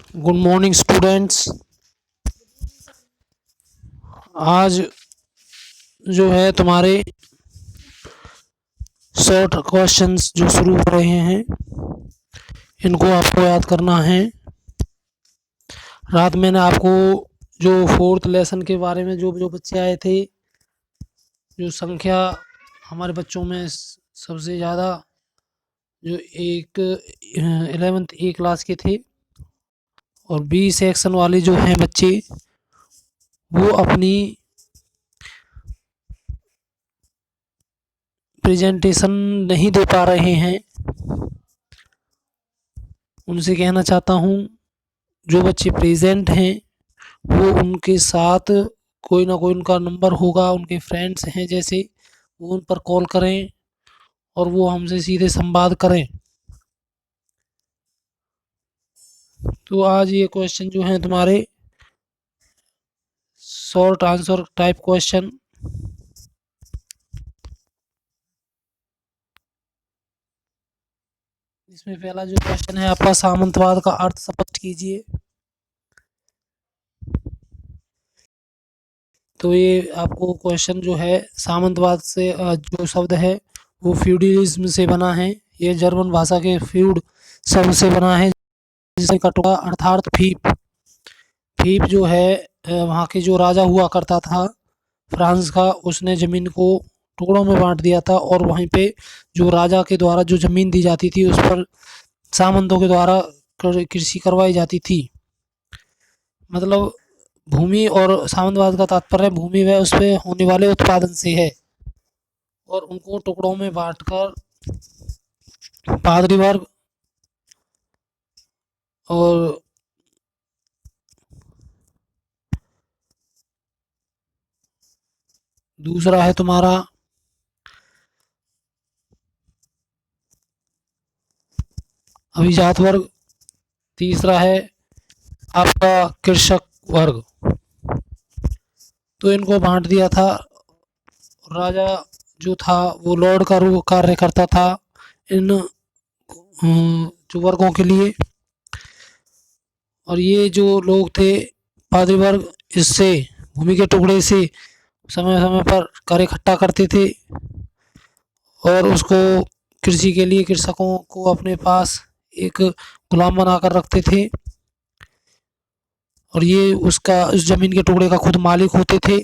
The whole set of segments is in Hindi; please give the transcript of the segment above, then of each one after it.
Good morning students. आज जो है तुम्हारे शॉर्ट क्वेश्चंस जो शुरू हो रहे हैं इनको आपको याद करना है। रात मैंने आपको जो फोर्थ लेसन के बारे में जो जो बच्चे आए थे, जो संख्या हमारे बच्चों में सबसे ज़्यादा जो एक 11th ए क्लास के थे और बी सेक्शन वाले जो हैं बच्चे वो अपनी प्रेजेंटेशन नहीं दे पा रहे हैं। उनसे कहना चाहता हूँ जो बच्चे प्रेजेंट हैं वो उनके साथ कोई ना कोई उनका नंबर होगा, उनके फ्रेंड्स हैं जैसे, वो उन पर कॉल करें और वो हमसे सीधे संवाद करें। तो आज ये क्वेश्चन जो हैं तुम्हारे शॉर्ट आंसर टाइप क्वेश्चन। इसमें पहला जो क्वेश्चन है आपका, सामंतवाद का अर्थ स्पष्ट कीजिए। तो ये आपको क्वेश्चन जो है सामंतवाद से जो शब्द है वो फ्यूडलिज्म से बना है। ये जर्मन भाषा के फ्यूड शब्द से बना है जिसका कटुआ अर्थात फीप। फीप जो है वहाँ के जो राजा हुआ करता था फ्रांस का, उसने ज़मीन को टुकड़ों में बांट दिया था और वहीं पे जो राजा के द्वारा जो ज़मीन दी जाती थी उस पर सामंतों के द्वारा कृषि करवाई जाती थी। मतलब भूमि और सामंतवाद का तात्पर्य भूमि व उस पे होने वाले उत्पादन से है। और उनको टुकड़ों में बांटकर पादरी वर्ग और दूसरा है तुम्हारा अभिजात वर्ग, तीसरा है आपका कृषक वर्ग। तो इनको बांट दिया था। राजा जो था वो लॉर्ड का रूप कार्य करता था इन जो वर्गों के लिए। और ये जो लोग थे पादरी वर्ग, इससे भूमि के टुकड़े से समय समय पर कर इकट्ठा करते थे और उसको कृषि के लिए कृषकों को अपने पास एक गुलाम बनाकर रखते थे और ये उसका उस जमीन के टुकड़े का खुद मालिक होते थे।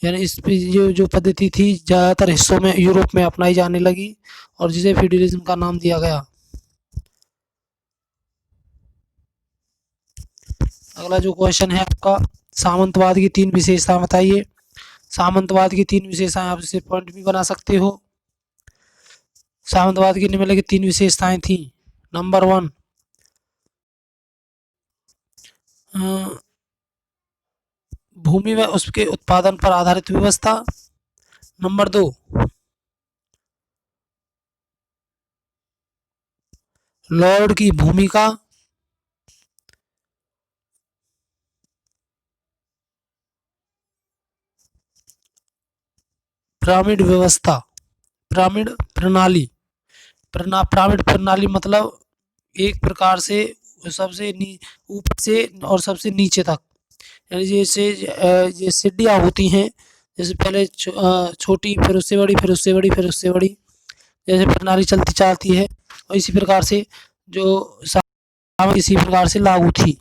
यानी इस पे ये जो पद्धति थी ज़्यादातर हिस्सों में यूरोप में अपनाई जाने लगी और जिसे फ्यूडलिज्म का नाम दिया गया। अगला जो क्वेश्चन है आपका, सामंतवाद की 3 विशेषताएं बताइए। सामंतवाद की 3 विशेषताएं आप इसे पॉइंट भी बना सकते हो। सामंतवाद की निम्नलिखित 3 विशेषताएं थी। नंबर 1, भूमि व उसके उत्पादन पर आधारित व्यवस्था। नंबर 2, लॉर्ड की भूमिका। पिरामिड व्यवस्था, पिरामिड प्रणाली। पिरामिड प्रणाली मतलब एक प्रकार से सबसे ऊपर से और सबसे नीचे तक, यानी जैसे ये सीढ़ियाँ होती हैं, जैसे पहले छोटी, फिर उससे बड़ी, फिर उससे बड़ी, फिर उससे बड़ी, जैसे प्रणाली चलती चाहती है और इसी प्रकार से जो इसी प्रकार से लागू थी।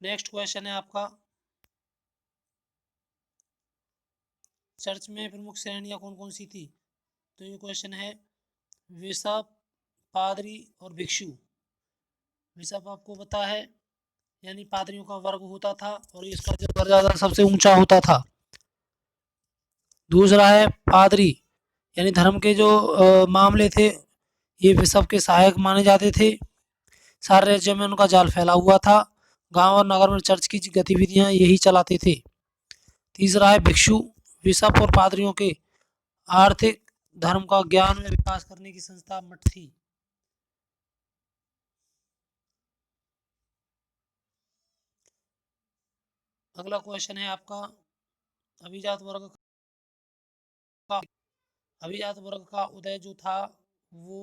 नेक्स्ट क्वेश्चन है आपका, चर्च में प्रमुख श्रेणियाँ कौन कौन सी थी। तो ये क्वेश्चन है, बिशप, पादरी और भिक्षु। बिशप आपको पता है यानी पादरियों का वर्ग होता था और इसका जो दर्जा सबसे ऊंचा होता था। दूसरा है पादरी, यानी धर्म के जो मामले थे ये बिशप के सहायक माने जाते थे। सारे राज्य में उनका जाल फैला हुआ था। गांव और नगर में चर्च की गतिविधियां यही चलाते थे। तीसरा है भिक्षु, बिशप और पादरियों के आर्थिक, धर्म का ज्ञान में विकास करने की संस्था मठ थी। अगला क्वेश्चन है आपका, अभिजात वर्ग का अभिजात वर्ग का उदय जो था वो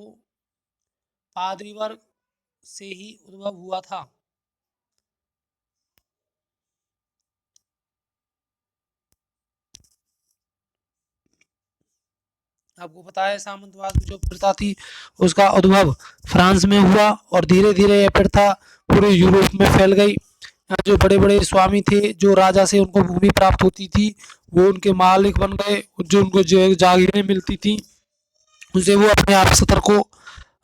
पादरी वर्ग से ही उद्भव हुआ था। आपको पता है सामंतवाद जो प्रथा थी उसका उद्भव फ्रांस में हुआ और धीरे धीरे यह प्रथा पूरे यूरोप में फैल गई। यहाँ जो बड़े बड़े स्वामी थे, जो राजा से उनको भूमि प्राप्त होती थी, वो उनके मालिक बन गए। जो उनको जो जागीरें मिलती थी उनसे वो अपने आप सतर को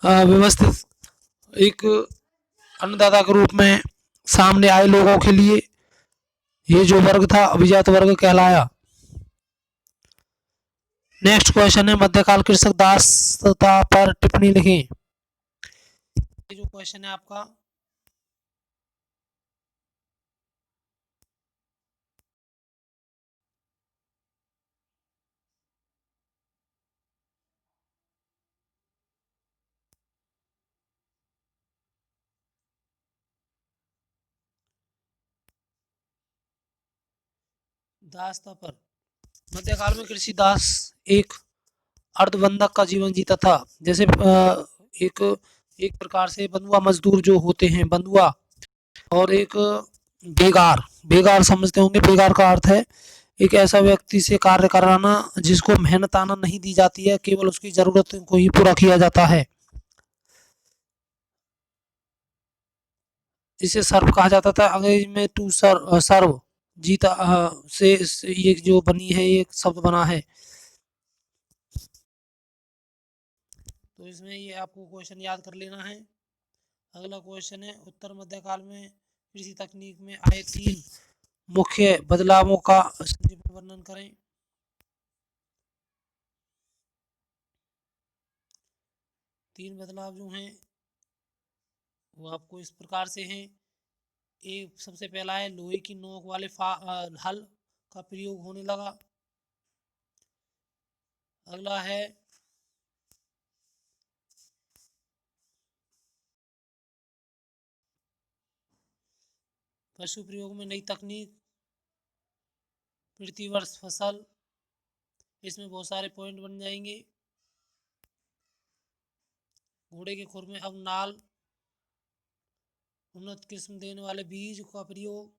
व्यवस्थित एक अन्नदाता के रूप में सामने आए लोगों के लिए। ये जो वर्ग था अभिजात वर्ग कहलाया। नेक्स्ट क्वेश्चन है मध्यकाल कृषक दासता पर टिप्पणी लिखें। ये जो क्वेश्चन है आपका दासता पर। मध्यकाल में कृषि दास एक अर्धबंधक का जीवन जीता था। जैसे एक एक प्रकार से बंधुआ मजदूर जो होते हैं बंधुआ, और एक बेगार। बेगार समझते होंगे, बेगार का अर्थ है एक ऐसा व्यक्ति से कार्य कराना जिसको मेहनताना नहीं दी जाती है, केवल उसकी जरूरत को ही पूरा किया जाता है। इसे सर्व कहा जाता था। अंग्रेजी में टू सर्व जीता से ये जो बनी है, ये शब्द बना है। तो इसमें ये आपको क्वेश्चन याद कर लेना है। अगला क्वेश्चन है उत्तर मध्यकाल में कृषि तकनीक में आए 3 मुख्य बदलावों का संक्षिप्त में वर्णन करें। 3 बदलाव जो हैं वो आपको इस प्रकार से हैं। एक सबसे पहला है लोहे की नोक वाले हल का प्रयोग होने लगा। अगला है पशु प्रयोग में नई तकनीक, प्रति वर्ष फसल। इसमें बहुत सारे पॉइंट बन जाएंगे। घोड़े के खुर में अब नाल, उन्नत किस्म देने वाले बीज का प्रयोग,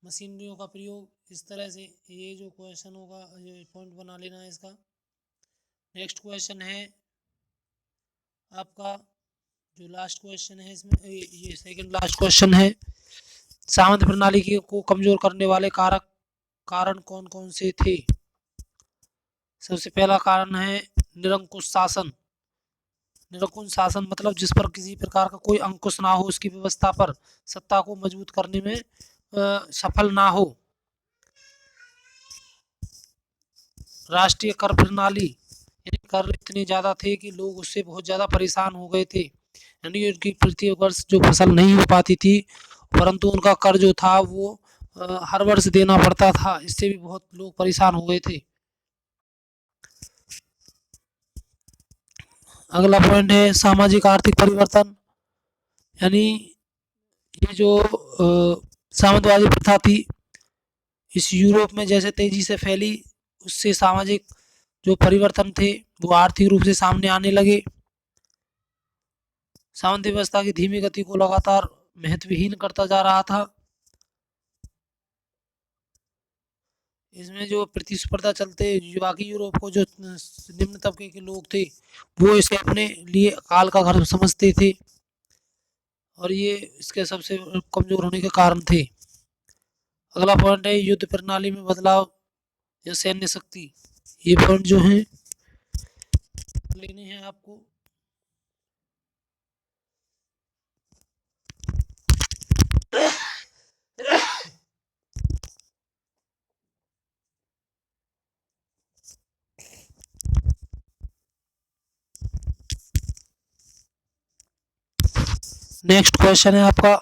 मशीनरियों का प्रयोग। इस तरह से ये जो क्वेश्चन होगा ये पॉइंट बना लेना है इसका। नेक्स्ट क्वेश्चन है आपका जो लास्ट क्वेश्चन है इसमें, ये सेकंड लास्ट क्वेश्चन है। सामंत प्रणाली को कमजोर करने वाले कारण कौन कौन से थे। सबसे पहला कारण है निरंकुश शासन। निरंकुश शासन मतलब जिस पर किसी प्रकार का कोई अंकुश ना हो, उसकी व्यवस्था पर सत्ता को मजबूत करने में सफल ना हो। राष्ट्रीय कर प्रणाली, यानी कर इतने ज्यादा थे कि लोग उससे बहुत ज्यादा परेशान हो गए थे, यानी उनकी प्रति वर्ष जो फसल नहीं हो पाती थी, परंतु उनका कर जो था वो हर वर्ष देना पड़ता था। इससे भी बहुत लोग परेशान हो गए थे। अगला पॉइंट है सामाजिक आर्थिक परिवर्तन, यानी ये जो सामंतवादी प्रथा थी इस यूरोप में जैसे तेजी से फैली, उससे सामाजिक जो परिवर्तन थे वो आर्थिक रूप से सामने आने लगे। सामंती व्यवस्था की धीमी गति को लगातार महत्वहीन करता जा रहा था। इसमें जो प्रतिस्पर्धा चलते बाकी यूरोप को जो निम्न तबके के लोग थे वो इसे अपने लिए काल का घर समझते थे, और ये इसके सबसे कमजोर होने के कारण थे। अगला पॉइंट है युद्ध प्रणाली में बदलाव या सैन्य शक्ति। ये पॉइंट जो है लेने हैं आपको। नेक्स्ट क्वेश्चन है आपका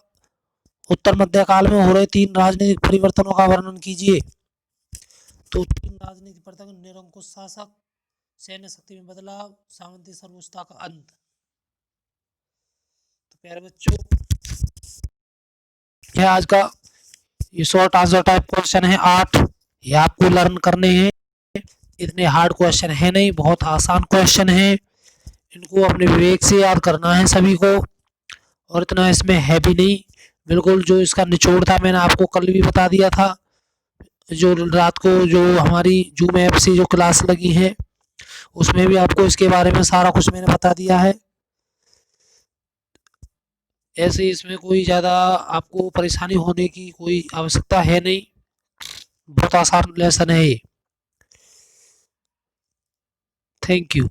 उत्तर मध्यकाल में हो रहे 3 राजनीतिक परिवर्तनों का वर्णन कीजिए। तो 3 राजनीतिक परिवर्तन: निरंकुश शासक, सैन्य शक्ति में बदलाव, सामंती सर्वोच्चता का अंत। तो प्यारे बच्चों यह आज का ये शॉर्ट आंसर टाइप क्वेश्चन है 8, ये आपको लर्न करने हैं। इतने हार्ड क्वेश्चन है नहीं, बहुत आसान क्वेश्चन है। इनको अपने विवेक से याद करना है सभी को, और इतना इसमें है भी नहीं। बिल्कुल जो इसका निचोड़ था मैंने आपको कल भी बता दिया था, जो रात को जो हमारी जूम ऐप से जो क्लास लगी है उसमें भी आपको इसके बारे में सारा कुछ मैंने बता दिया है। ऐसे इसमें कोई ज़्यादा आपको परेशानी होने की कोई आवश्यकता है नहीं, बहुत आसान लेसन है ये। Thank you.